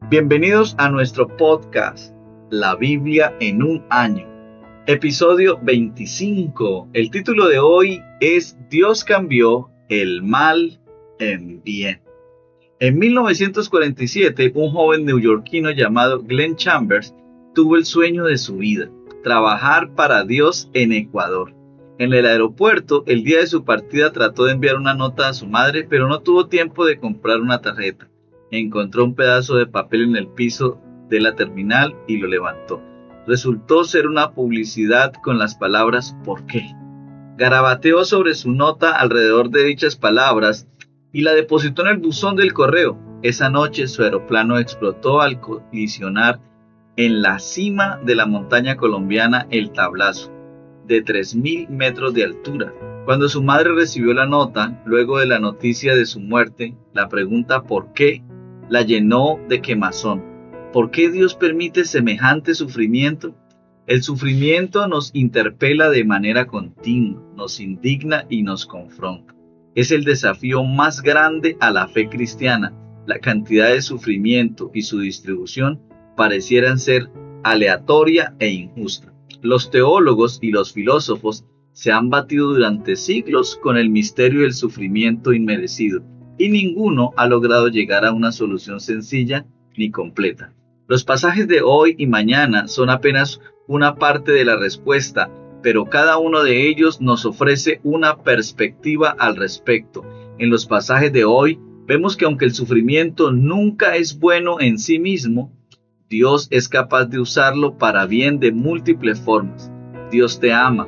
Bienvenidos a nuestro podcast, La Biblia en un año, episodio 25. El título de hoy es Dios cambió el mal en bien. En 1947, un joven neoyorquino llamado Glenn Chambers tuvo el sueño de su vida, trabajar para Dios en Ecuador. En el aeropuerto, el día de su partida trató de enviar una nota a su madre, pero no tuvo tiempo de comprar una tarjeta. Encontró un pedazo de papel en el piso de la terminal y lo levantó. Resultó ser una publicidad con las palabras ¿por qué? Garabateó sobre su nota alrededor de dichas palabras y la depositó en el buzón del correo. Esa noche su aeroplano explotó al colisionar en la cima de la montaña colombiana El Tablazo, de 3.000 metros de altura. Cuando su madre recibió la nota, luego de la noticia de su muerte, la pregunta ¿por qué? La llenó de quemazón. ¿Por qué Dios permite semejante sufrimiento? El sufrimiento nos interpela de manera continua, nos indigna y nos confronta. Es el desafío más grande a la fe cristiana. La cantidad de sufrimiento y su distribución parecieran ser aleatoria e injusta. Los teólogos y los filósofos se han batido durante siglos con el misterio del sufrimiento inmerecido, y ninguno ha logrado llegar a una solución sencilla ni completa. Los pasajes de hoy y mañana son apenas una parte de la respuesta, pero cada uno de ellos nos ofrece una perspectiva al respecto. En los pasajes de hoy vemos que aunque el sufrimiento nunca es bueno en sí mismo, Dios es capaz de usarlo para bien de múltiples formas. Dios te ama.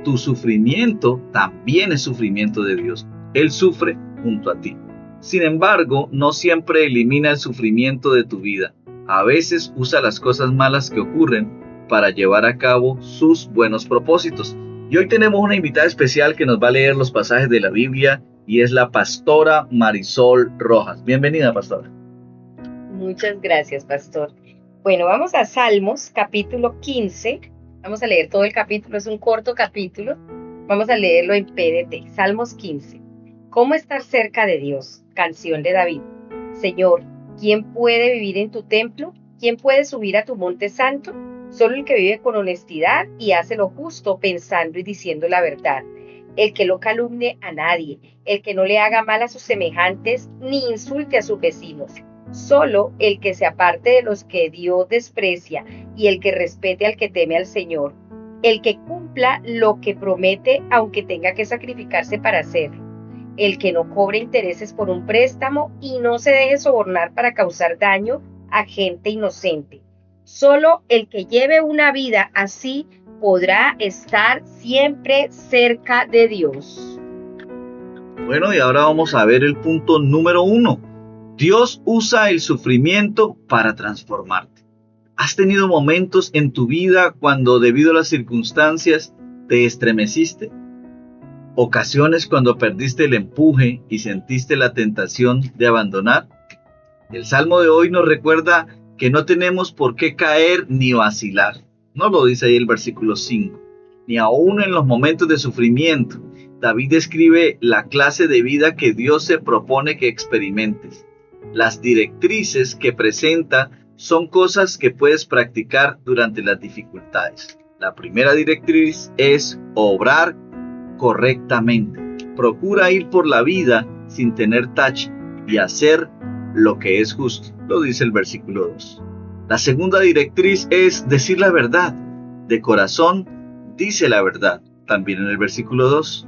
Tu sufrimiento también es sufrimiento de Dios. Él sufre junto a ti. Sin embargo, no siempre elimina el sufrimiento de tu vida. A veces usa las cosas malas que ocurren para llevar a cabo sus buenos propósitos. Y hoy tenemos una invitada especial que nos va a leer los pasajes de la Biblia y es la pastora Marisol Rojas. Bienvenida, pastora. Muchas gracias, pastor. Bueno, vamos a Salmos, capítulo 15. Vamos a leer todo el capítulo, es un corto capítulo. Vamos a leerlo en PDT. Salmos 15. ¿Cómo estar cerca de Dios? Canción de David. Señor, ¿quién puede vivir en tu templo? ¿Quién puede subir a tu monte santo? Solo el que vive con honestidad y hace lo justo, pensando y diciendo la verdad. El que no calumnie a nadie, el que no le haga mal a sus semejantes, ni insulte a sus vecinos. Solo el que se aparte de los que Dios desprecia y el que respete al que teme al Señor. El que cumpla lo que promete, aunque tenga que sacrificarse para hacerlo. El que no cobre intereses por un préstamo y no se deje sobornar para causar daño a gente inocente. Solo el que lleve una vida así podrá estar siempre cerca de Dios. Bueno, y ahora vamos a ver el punto número 1. Dios usa el sufrimiento para transformarte. ¿Has tenido momentos en tu vida cuando, debido a las circunstancias, te estremeciste? ¿Ocasiones cuando perdiste el empuje y sentiste la tentación de abandonar? El Salmo de hoy nos recuerda que no tenemos por qué caer ni vacilar. No lo dice ahí el versículo 5. Ni aún en los momentos de sufrimiento. David describe la clase de vida que Dios se propone que experimentes. Las directrices que presenta son cosas que puedes practicar durante las dificultades. La primera directriz es obrar correctamente. Procura ir por la vida sin tener tache y hacer lo que es justo. Lo dice el versículo 2. La segunda directriz es decir la verdad. De corazón, dice la verdad. También en el versículo 2.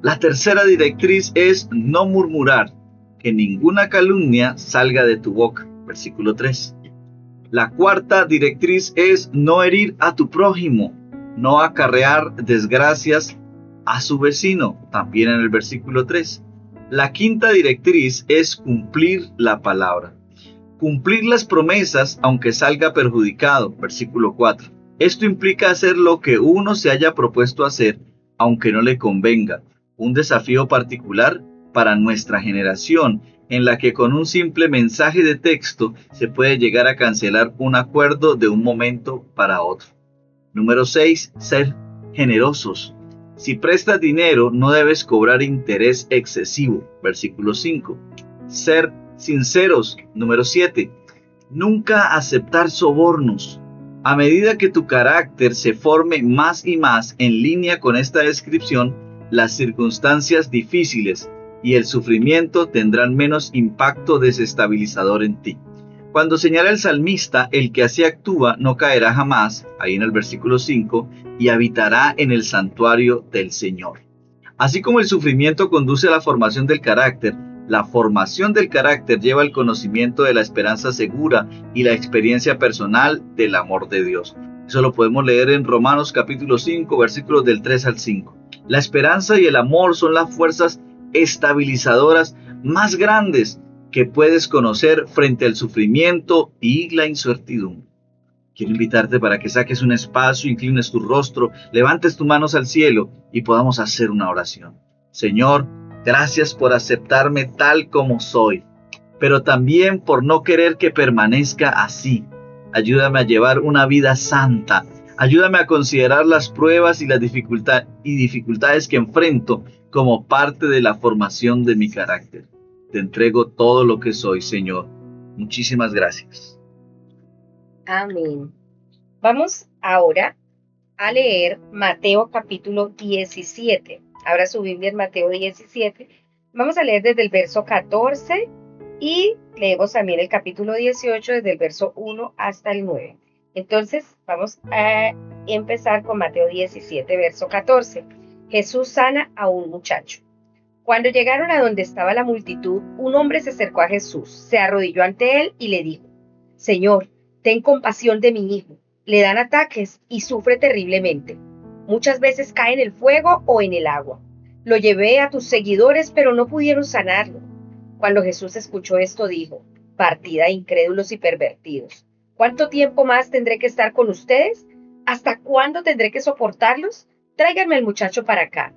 La tercera directriz es no murmurar. Que ninguna calumnia salga de tu boca. Versículo 3. La cuarta directriz es no herir a tu prójimo, no acarrear desgracias a su vecino. También en el versículo 3. La quinta directriz es cumplir la palabra. Cumplir las promesas aunque salga perjudicado. Versículo 4. Esto implica hacer lo que uno se haya propuesto hacer, aunque no le convenga. Un desafío particular para nuestra generación, en la que con un simple mensaje de texto se puede llegar a cancelar un acuerdo de un momento para otro. Número 6. Ser generosos. Si prestas dinero, no debes cobrar interés excesivo. Versículo 5. Ser sinceros. Número 7. Nunca aceptar sobornos. A medida que tu carácter se forme más y más en línea con esta descripción, las circunstancias difíciles y el sufrimiento tendrán menos impacto desestabilizador en ti. Cuando señala el salmista, el que así actúa no caerá jamás, ahí en el versículo 5, y habitará en el santuario del Señor. Así como el sufrimiento conduce a la formación del carácter, la formación del carácter lleva al conocimiento de la esperanza segura y la experiencia personal del amor de Dios. Eso lo podemos leer en Romanos capítulo 5, versículos del 3 al 5. La esperanza y el amor son las fuerzas estabilizadoras más grandes que puedes conocer frente al sufrimiento y la incertidumbre. Quiero invitarte para que saques un espacio, inclines tu rostro, levantes tus manos al cielo y podamos hacer una oración. Señor, gracias por aceptarme tal como soy, pero también por no querer que permanezca así. Ayúdame a llevar una vida santa. Ayúdame a considerar las pruebas y las dificultades que enfrento como parte de la formación de mi carácter. Te entrego todo lo que soy, Señor. Muchísimas gracias. Amén. Vamos ahora a leer Mateo capítulo 17. Abra su Biblia en Mateo 17. Vamos a leer desde el verso 14 y leemos también el capítulo 18 desde el verso 1 hasta el 9. Entonces vamos a empezar con Mateo 17, verso 14. Jesús sana a un muchacho. Cuando llegaron a donde estaba la multitud, un hombre se acercó a Jesús, se arrodilló ante él y le dijo: Señor, ten compasión de mi hijo. Le dan ataques y sufre terriblemente. Muchas veces cae en el fuego o en el agua. Lo llevé a tus seguidores, pero no pudieron sanarlo. Cuando Jesús escuchó esto, dijo: Partida de incrédulos y pervertidos. ¿Cuánto tiempo más tendré que estar con ustedes? ¿Hasta cuándo tendré que soportarlos? Tráiganme al muchacho para acá.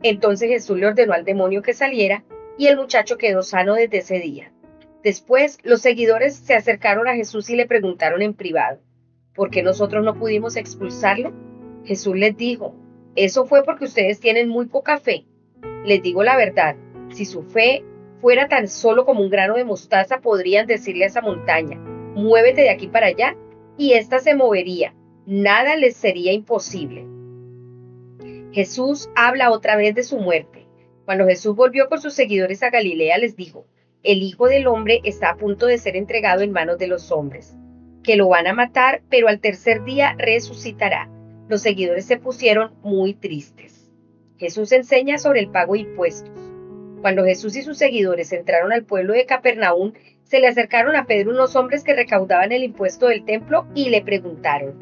Entonces Jesús le ordenó al demonio que saliera, y el muchacho quedó sano desde ese día. Después, los seguidores se acercaron a Jesús y le preguntaron en privado: ¿por qué nosotros no pudimos expulsarlo? Jesús les dijo: eso fue porque ustedes tienen muy poca fe. Les digo la verdad, si su fe fuera tan solo como un grano de mostaza, podrían decirle a esa montaña: muévete de aquí para allá, y ésta se movería. Nada les sería imposible. Jesús habla otra vez de su muerte. Cuando Jesús volvió con sus seguidores a Galilea, les dijo: el Hijo del Hombre está a punto de ser entregado en manos de los hombres, que lo van a matar, pero al tercer día resucitará. Los seguidores se pusieron muy tristes. Jesús enseña sobre el pago de impuestos. Cuando Jesús y sus seguidores entraron al pueblo de Capernaum, se le acercaron a Pedro unos hombres que recaudaban el impuesto del templo y le preguntaron: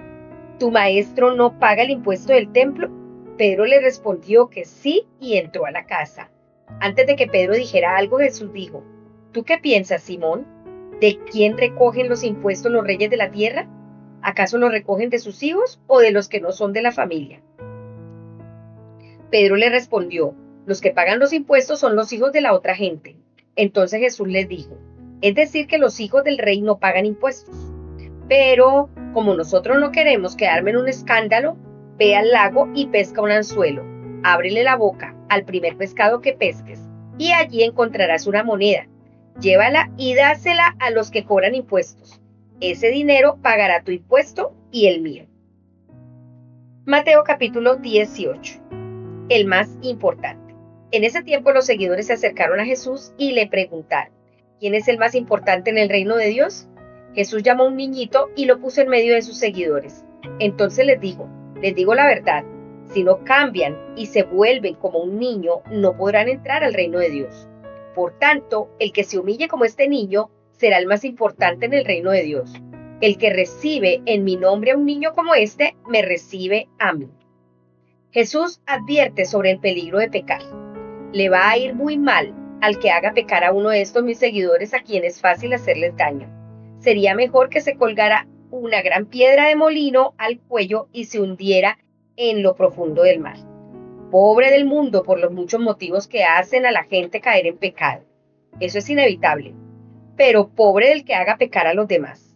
¿tu maestro no paga el impuesto del templo? Pedro le respondió que sí y entró a la casa. Antes de que Pedro dijera algo, Jesús dijo: ¿tú qué piensas, Simón? ¿De quién recogen los impuestos los reyes de la tierra? ¿Acaso los recogen de sus hijos o de los que no son de la familia? Pedro le respondió: los que pagan los impuestos son los hijos de la otra gente. Entonces Jesús les dijo: es decir, que los hijos del rey no pagan impuestos. Pero, como nosotros no queremos quedarme en un escándalo, ve al lago y pesca un anzuelo. Ábrele la boca al primer pescado que pesques, y allí encontrarás una moneda. Llévala y dásela a los que cobran impuestos. Ese dinero pagará tu impuesto y el mío. Mateo capítulo 18. El más importante. En ese tiempo los seguidores se acercaron a Jesús y le preguntaron: ¿quién es el más importante en el reino de Dios? Jesús llamó a un niñito y lo puso en medio de sus seguidores. Entonces les dijo: les digo la verdad, si no cambian y se vuelven como un niño, no podrán entrar al reino de Dios. Por tanto, el que se humille como este niño será el más importante en el reino de Dios. El que recibe en mi nombre a un niño como este, me recibe a mí. Jesús advierte sobre el peligro de pecar. Le va a ir muy mal al que haga pecar a uno de estos mis seguidores, a quien es fácil hacerles daño. Sería mejor que se colgara una gran piedra de molino al cuello y se hundiera en lo profundo del mar. Pobre del mundo por los muchos motivos que hacen a la gente caer en pecado. Eso es inevitable. Pero pobre del que haga pecar a los demás.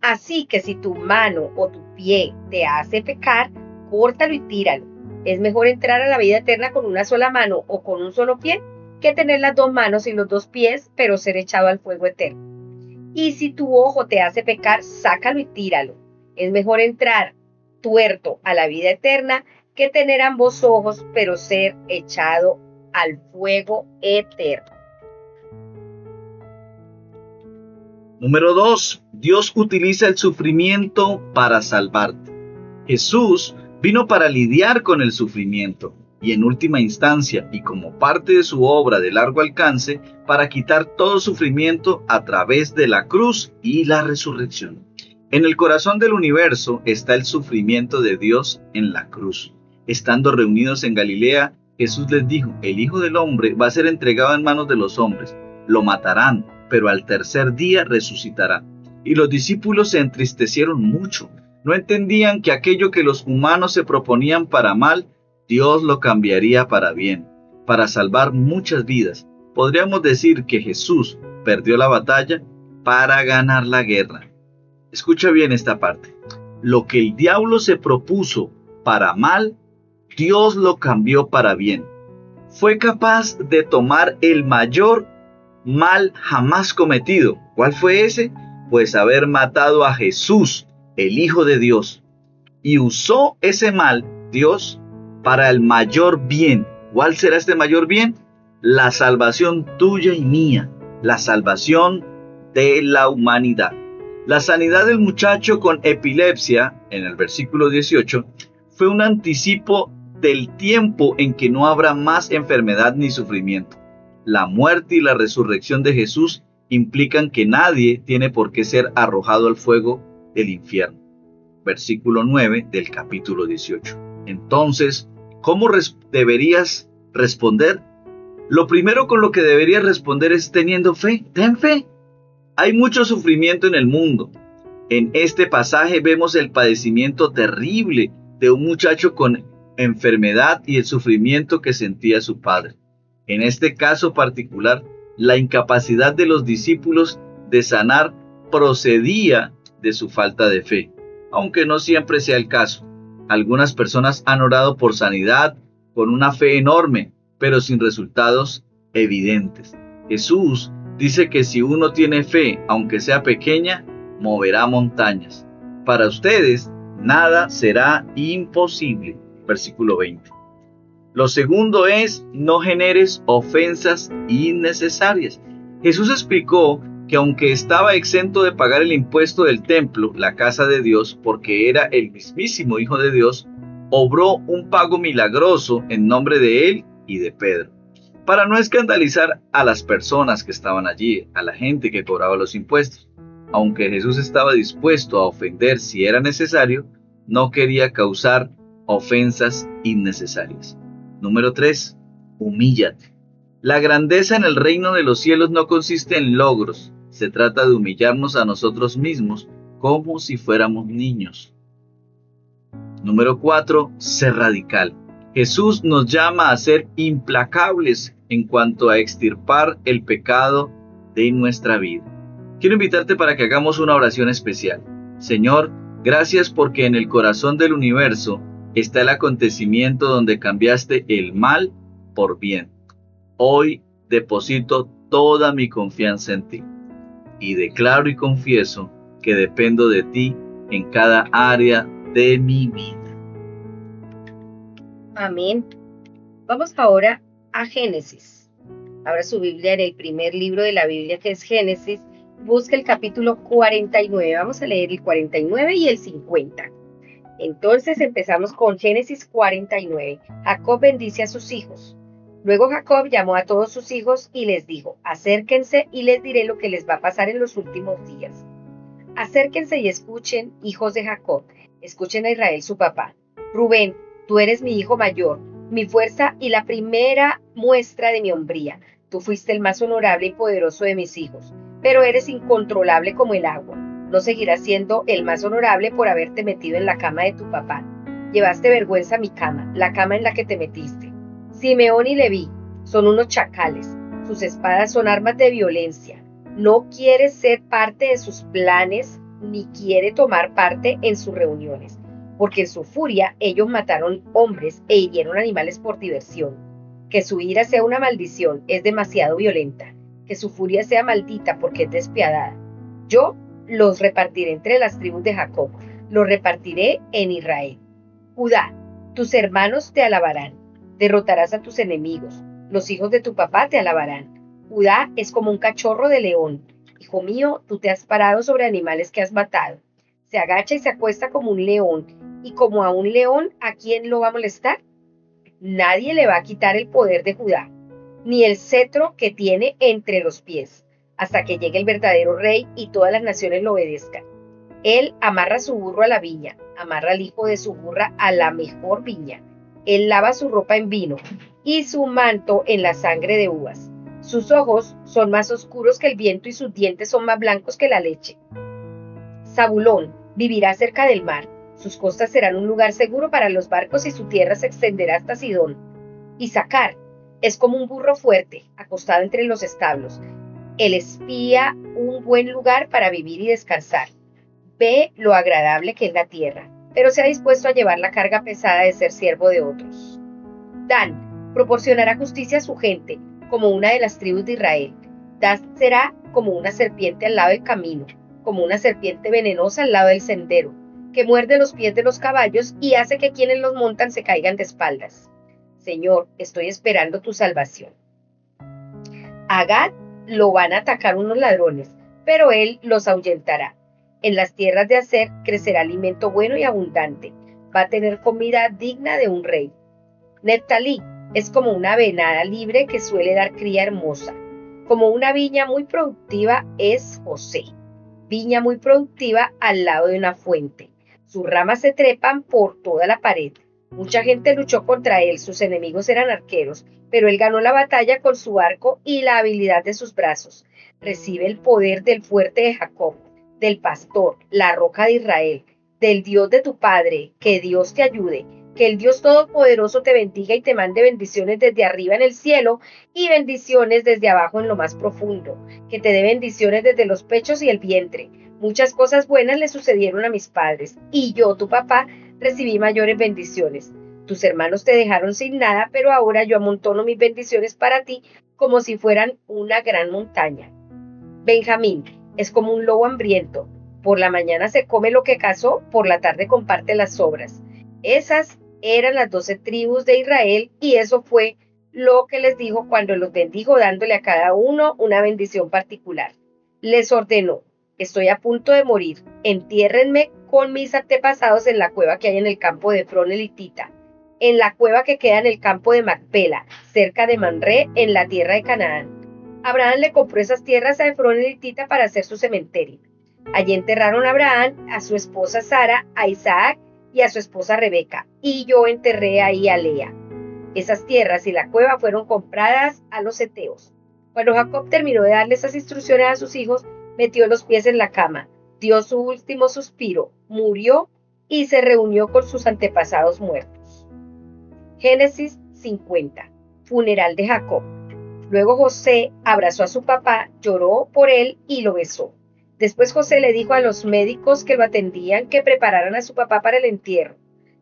Así que si tu mano o tu pie te hace pecar, córtalo y tíralo. Es mejor entrar a la vida eterna con una sola mano o con un solo pie que tener las dos manos y los dos pies, pero ser echado al fuego eterno. Y si tu ojo te hace pecar, sácalo y tíralo. Es mejor entrar tuerto a la vida eterna que tener ambos ojos, pero ser echado al fuego eterno. Número 2. Dios utiliza el sufrimiento para salvarte. Jesús vino para lidiar con el sufrimiento y en última instancia y como parte de su obra de largo alcance para quitar todo sufrimiento a través de la cruz y la resurrección. En el corazón del universo está el sufrimiento de Dios en la cruz. Estando reunidos en Galilea, Jesús les dijo: el Hijo del Hombre va a ser entregado en manos de los hombres, lo matarán, pero al tercer día resucitará. Y los discípulos se entristecieron mucho. No entendían que aquello que los humanos se proponían para mal, Dios lo cambiaría para bien, para salvar muchas vidas. Podríamos decir que Jesús perdió la batalla para ganar la guerra. Escucha bien esta parte. Lo que el diablo se propuso para mal, Dios lo cambió para bien. Fue capaz de tomar el mayor mal jamás cometido. ¿Cuál fue ese? Pues haber matado a Jesús, el Hijo de Dios. Y usó ese mal, Dios, para el mayor bien. ¿Cuál será este mayor bien? La salvación tuya y mía, la salvación de la humanidad. La sanidad del muchacho con epilepsia, en el versículo 18, fue un anticipo del tiempo en que no habrá más enfermedad ni sufrimiento. La muerte y la resurrección de Jesús implican que nadie tiene por qué ser arrojado al fuego del infierno. Versículo 9 del capítulo 18. Entonces, ¿cómo deberías responder? Lo primero con lo que deberías responder es teniendo fe. Ten fe. Hay mucho sufrimiento en el mundo. En este pasaje vemos el padecimiento terrible de un muchacho con enfermedad y el sufrimiento que sentía su padre. En este caso particular, la incapacidad de los discípulos de sanar procedía de su falta de fe, aunque no siempre sea el caso. Algunas personas han orado por sanidad con una fe enorme, pero sin resultados evidentes. Jesús dice que si uno tiene fe, aunque sea pequeña, moverá montañas. Para ustedes, nada será imposible. Versículo 20. Lo segundo es: no generes ofensas innecesarias. Jesús explicó que aunque estaba exento de pagar el impuesto del templo, la casa de Dios, porque era el mismísimo Hijo de Dios, obró un pago milagroso en nombre de él y de Pedro, para no escandalizar a las personas que estaban allí, a la gente que cobraba los impuestos. Aunque Jesús estaba dispuesto a ofender si era necesario, no quería causar ofensas innecesarias. Número 3. Humíllate. La grandeza en el reino de los cielos no consiste en logros. Se trata de humillarnos a nosotros mismos como si fuéramos niños. Número 4. Ser radical. Jesús nos llama a ser implacables en cuanto a extirpar el pecado de nuestra vida. Quiero invitarte para que hagamos una oración especial. Señor, gracias porque en el corazón del universo está el acontecimiento donde cambiaste el mal por bien. Hoy deposito toda mi confianza en ti y declaro y confieso que dependo de ti en cada área de mi vida. Amén. Vamos ahora a Génesis. Abra su Biblia en el primer libro de la Biblia, que es Génesis. Busca el capítulo 49. Vamos a leer el 49 y el 50. Entonces empezamos con Génesis 49. Jacob bendice a sus hijos. Luego Jacob llamó a todos sus hijos y les dijo: acérquense y les diré lo que les va a pasar en los últimos días. Acérquense y escuchen, hijos de Jacob. Escuchen a Israel, su papá. Rubén, tú eres mi hijo mayor, mi fuerza y la primera muestra de mi hombría. Tú fuiste el más honorable y poderoso de mis hijos, pero eres incontrolable como el agua. No seguirás siendo el más honorable por haberte metido en la cama de tu papá. Llevaste vergüenza a mi cama, la cama en la que te metiste. Simeón y Leví son unos chacales. Sus espadas son armas de violencia. No quiere ser parte de sus planes ni quiere tomar parte en sus reuniones, porque en su furia ellos mataron hombres e hirieron animales por diversión. Que su ira sea una maldición es demasiado violenta. Que su furia sea maldita porque es despiadada. Yo los repartiré entre las tribus de Jacob, los repartiré en Israel. Judá, tus hermanos te alabarán, derrotarás a tus enemigos, los hijos de tu papá te alabarán. Judá es como un cachorro de león. Hijo mío, tú te has parado sobre animales que has matado. Se agacha y se acuesta como un león, y como a un león, ¿a quién lo va a molestar? Nadie le va a quitar el poder de Judá, ni el cetro que tiene entre los pies, hasta que llegue el verdadero rey y todas las naciones lo obedezcan. Él amarra su burro a la viña, amarra al hijo de su burra a la mejor viña. Él lava su ropa en vino y su manto en la sangre de uvas. Sus ojos son más oscuros que el viento y sus dientes son más blancos que la leche. Zabulón vivirá cerca del mar. Sus costas serán un lugar seguro para los barcos y su tierra se extenderá hasta Sidón. Isaacar es como un burro fuerte, acostado entre los establos. Él espía un buen lugar para vivir y descansar. Ve lo agradable que es la tierra, pero se ha dispuesto a llevar la carga pesada de ser siervo de otros. Dan proporcionará justicia a su gente, como una de las tribus de Israel. Dan será como una serpiente al lado del camino, como una serpiente venenosa al lado del sendero, que muerde los pies de los caballos y hace que quienes los montan se caigan de espaldas. Señor, estoy esperando tu salvación. A Gad lo van a atacar unos ladrones, pero él los ahuyentará. En las tierras de Aser crecerá alimento bueno y abundante. Va a tener comida digna de un rey. Neftalí es como una venada libre que suele dar cría hermosa. Como una viña muy productiva es José. Viña muy productiva al lado de una fuente. Sus ramas se trepan por toda la pared. Mucha gente luchó contra él, sus enemigos eran arqueros, pero él ganó la batalla con su arco y la habilidad de sus brazos. Recibe el poder del fuerte de Jacob, del pastor, la roca de Israel, del Dios de tu padre. Que Dios te ayude, que el Dios Todopoderoso te bendiga y te mande bendiciones desde arriba en el cielo y bendiciones desde abajo en lo más profundo, que te dé bendiciones desde los pechos y el vientre. Muchas cosas buenas le sucedieron a mis padres, y yo, tu papá, recibí mayores bendiciones. Tus hermanos te dejaron sin nada, pero ahora yo amontono mis bendiciones para ti como si fueran una gran montaña. Benjamín es como un lobo hambriento. Por la mañana se come lo que cazó, por la tarde comparte las sobras. Esas eran las 12 tribus de Israel, y eso fue lo que les dijo cuando los bendijo, dándole a cada uno una bendición particular. Les ordenó: estoy a punto de morir, entiérrenme con mis antepasados en la cueva que hay en el campo de Efrón elitita, en la cueva que queda en el campo de Macpela, cerca de Manré, en la tierra de Canaán. Abraham le compró esas tierras a Efrón elitita para hacer su cementerio. Allí enterraron a Abraham, a su esposa Sara, a Isaac y a su esposa Rebeca, y yo enterré ahí a Lea. Esas tierras y la cueva fueron compradas a los heteos. Cuando Jacob terminó de darle esas instrucciones a sus hijos, metió los pies en la cama, dio su último suspiro, murió y se reunió con sus antepasados muertos. Génesis 50. Funeral de Jacob. Luego José abrazó a su papá, lloró por él y lo besó. Después José le dijo a los médicos que lo atendían que prepararan a su papá para el entierro.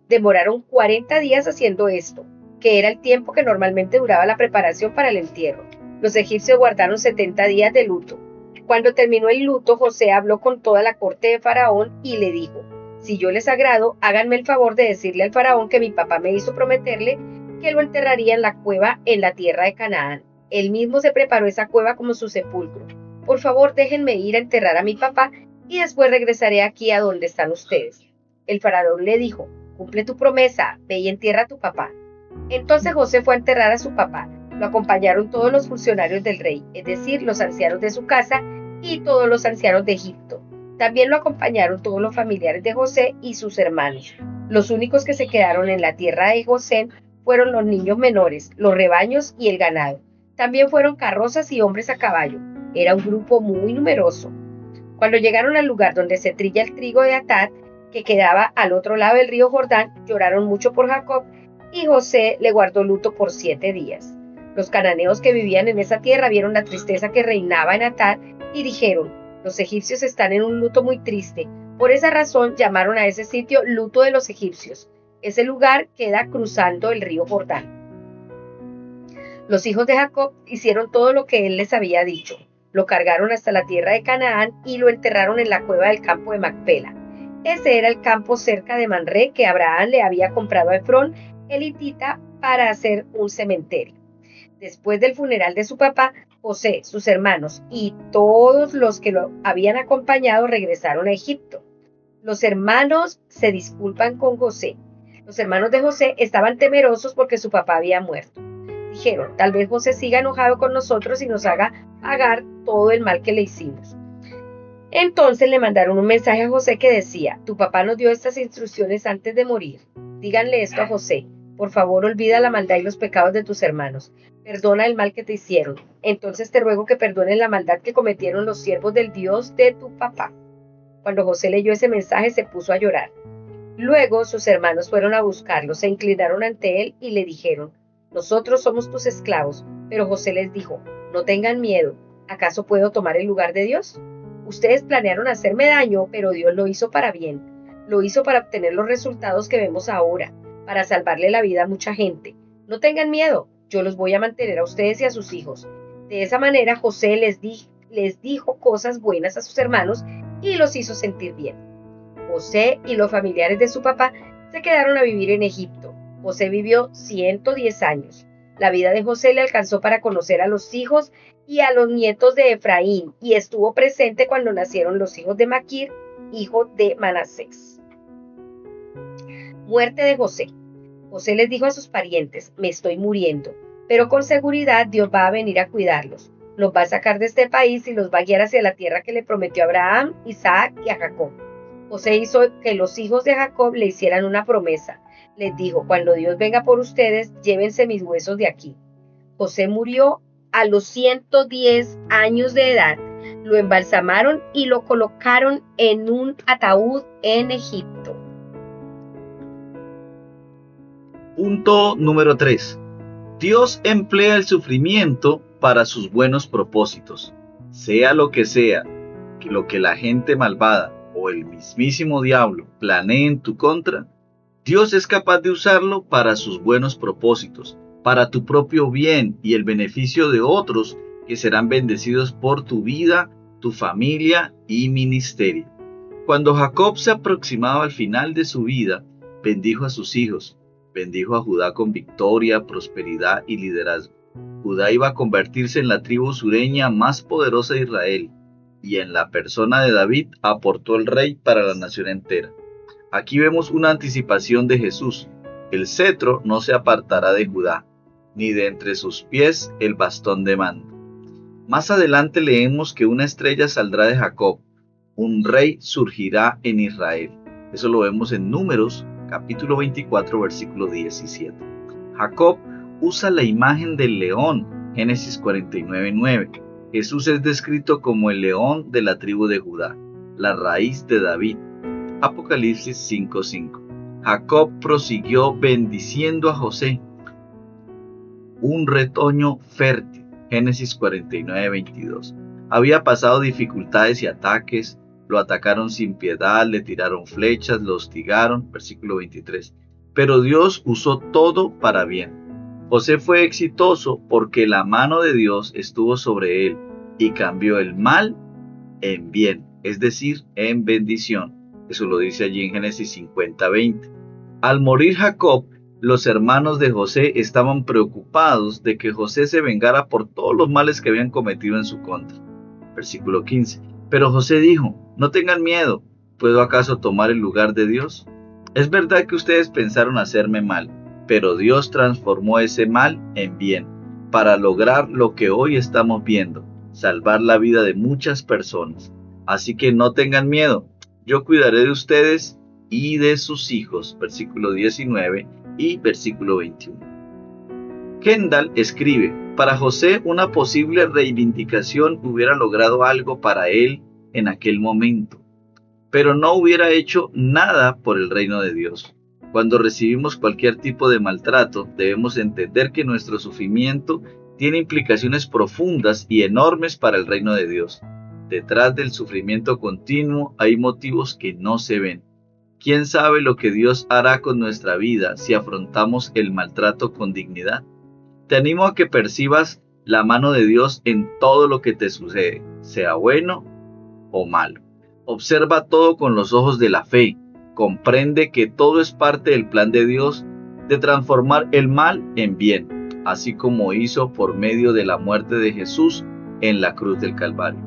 Demoraron 40 días haciendo esto, que era el tiempo que normalmente duraba la preparación para el entierro. Los egipcios guardaron 70 días de luto. Cuando terminó el luto, José habló con toda la corte de Faraón y le dijo: si yo les agrado, háganme el favor de decirle al Faraón que mi papá me hizo prometerle que lo enterraría en la cueva en la tierra de Canaán. Él mismo se preparó esa cueva como su sepulcro. Por favor, déjenme ir a enterrar a mi papá y después regresaré aquí a donde están ustedes. El Faraón le dijo: cumple tu promesa, ve y entierra a tu papá. Entonces José fue a enterrar a su papá. Lo acompañaron todos los funcionarios del rey, es decir, los ancianos de su casa y todos los ancianos de Egipto. También lo acompañaron todos los familiares de José y sus hermanos. Los únicos que se quedaron en la tierra de José fueron los niños menores, los rebaños y el ganado. También fueron carrozas y hombres a caballo. Era un grupo muy numeroso. Cuando llegaron al lugar donde se trilla el trigo de Atad, que quedaba al otro lado del río Jordán, lloraron mucho por Jacob, y José le guardó luto por 7 días. Los cananeos que vivían en esa tierra vieron la tristeza que reinaba en Atad y dijeron: los egipcios están en un luto muy triste. Por esa razón llamaron a ese sitio Luto de los Egipcios. Ese lugar queda cruzando el río Jordán. Los hijos de Jacob hicieron todo lo que él les había dicho. Lo cargaron hasta la tierra de Canaán y lo enterraron en la cueva del campo de Macpela. Ese era el campo cerca de Manré que Abraham le había comprado a Efrón, el hitita, para hacer un cementerio. Después del funeral de su papá, José, sus hermanos y todos los que lo habían acompañado regresaron a Egipto. Los hermanos se disculpan con José. Los hermanos de José estaban temerosos porque su papá había muerto. Dijeron, tal vez José siga enojado con nosotros y nos haga pagar todo el mal que le hicimos. Entonces le mandaron un mensaje a José que decía, tu papá nos dio estas instrucciones antes de morir. Díganle esto a José. Por favor, olvida la maldad y los pecados de tus hermanos. Perdona el mal que te hicieron. Entonces te ruego que perdonen la maldad que cometieron los siervos del Dios de tu papá. Cuando José leyó ese mensaje se puso a llorar. Luego sus hermanos fueron a buscarlo, se inclinaron ante él y le dijeron, nosotros somos tus esclavos. Pero José les dijo, no tengan miedo. ¿Acaso puedo tomar el lugar de Dios? Ustedes planearon hacerme daño, pero Dios lo hizo para bien. Lo hizo para obtener los resultados que vemos ahora, para salvarle la vida a mucha gente. No tengan miedo, yo los voy a mantener a ustedes y a sus hijos. De esa manera José les dijo cosas buenas a sus hermanos y los hizo sentir bien. José y los familiares de su papá se quedaron a vivir en Egipto. José vivió 110 años. La vida de José le alcanzó para conocer a los hijos y a los nietos de Efraín y estuvo presente cuando nacieron los hijos de Maquir, hijo de Manasés. Muerte de José. José les dijo a sus parientes, me estoy muriendo, pero con seguridad Dios va a venir a cuidarlos. Los va a sacar de este país y los va a guiar hacia la tierra que le prometió a Abraham, Isaac y a Jacob. José hizo que los hijos de Jacob le hicieran una promesa. Les dijo, cuando Dios venga por ustedes, llévense mis huesos de aquí. José murió a los 110 años de edad. Lo embalsamaron y lo colocaron en un ataúd en Egipto. Punto número 3. Dios emplea el sufrimiento para sus buenos propósitos. Sea lo que sea, lo que la gente malvada o el mismísimo diablo planee en tu contra, Dios es capaz de usarlo para sus buenos propósitos, para tu propio bien y el beneficio de otros que serán bendecidos por tu vida, tu familia y ministerio. Cuando Jacob se aproximaba al final de su vida, bendijo a sus hijos, bendijo a Judá con victoria, prosperidad y liderazgo. Judá iba a convertirse en la tribu sureña más poderosa de Israel, y en la persona de David aportó el rey para la nación entera. Aquí vemos una anticipación de Jesús. El cetro no se apartará de Judá, ni de entre sus pies el bastón de mando. Más adelante leemos que una estrella saldrá de Jacob, un rey surgirá en Israel. Eso lo vemos en Números, capítulo 24, versículo 17. Jacob usa la imagen del león, Génesis 49:9. Jesús es descrito como el león de la tribu de Judá, la raíz de David, Apocalipsis 5:5. Jacob prosiguió bendiciendo a José, un retoño fértil, Génesis 49:22. Había pasado dificultades y ataques, lo atacaron sin piedad, le tiraron flechas, lo hostigaron, versículo 23. Pero Dios usó todo para bien. José fue exitoso porque la mano de Dios estuvo sobre él y cambió el mal en bien, es decir, en bendición. Eso lo dice allí en Génesis 50:20. Al morir Jacob, los hermanos de José estaban preocupados de que José se vengara por todos los males que habían cometido en su contra. Versículo 15. Pero José dijo, no tengan miedo, ¿puedo acaso tomar el lugar de Dios? Es verdad que ustedes pensaron hacerme mal, pero Dios transformó ese mal en bien, para lograr lo que hoy estamos viendo, salvar la vida de muchas personas. Así que no tengan miedo, yo cuidaré de ustedes y de sus hijos. Versículo 19 y versículo 21. Kendall escribe, para José una posible reivindicación hubiera logrado algo para él en aquel momento, pero no hubiera hecho nada por el reino de Dios. Cuando recibimos cualquier tipo de maltrato, debemos entender que nuestro sufrimiento tiene implicaciones profundas y enormes para el reino de Dios. Detrás del sufrimiento continuo hay motivos que no se ven. ¿Quién sabe lo que Dios hará con nuestra vida si afrontamos el maltrato con dignidad? Te animo a que percibas la mano de Dios en todo lo que te sucede, sea bueno o malo. Observa todo con los ojos de la fe. Comprende que todo es parte del plan de Dios de transformar el mal en bien, así como hizo por medio de la muerte de Jesús en la cruz del Calvario.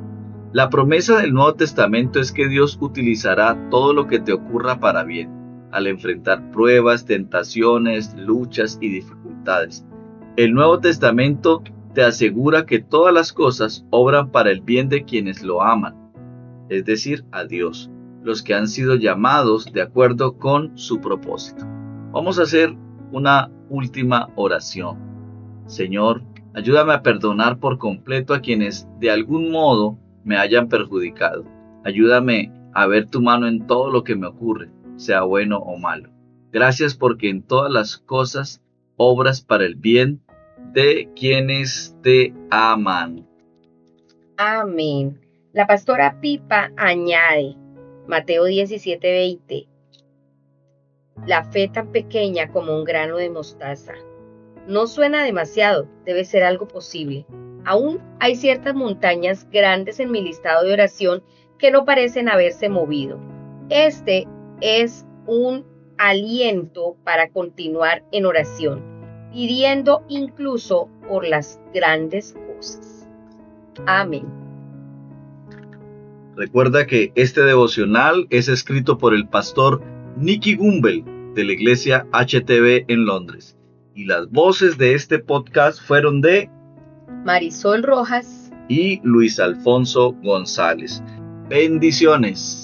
La promesa del Nuevo Testamento es que Dios utilizará todo lo que te ocurra para bien, al enfrentar pruebas, tentaciones, luchas y dificultades. El Nuevo Testamento te asegura que todas las cosas obran para el bien de quienes lo aman, es decir, a Dios, los que han sido llamados de acuerdo con su propósito. Vamos a hacer una última oración. Señor, ayúdame a perdonar por completo a quienes de algún modo me hayan perjudicado. Ayúdame a ver tu mano en todo lo que me ocurre, sea bueno o malo. Gracias porque en todas las cosas obras para el bien de quienes te aman. Amén. La pastora Pipa añade, Mateo 17:20, la fe tan pequeña como un grano de mostaza. No suena demasiado, debe ser algo posible. Aún hay ciertas montañas grandes en mi listado de oración que no parecen haberse movido. Este es un aliento para continuar en oración, pidiendo incluso por las grandes cosas. Amén. Recuerda que este devocional es escrito por el pastor Nicky Gumbel de la iglesia HTB en Londres. Y las voces de este podcast fueron de Marisol Rojas y Luis Alfonso González. Bendiciones.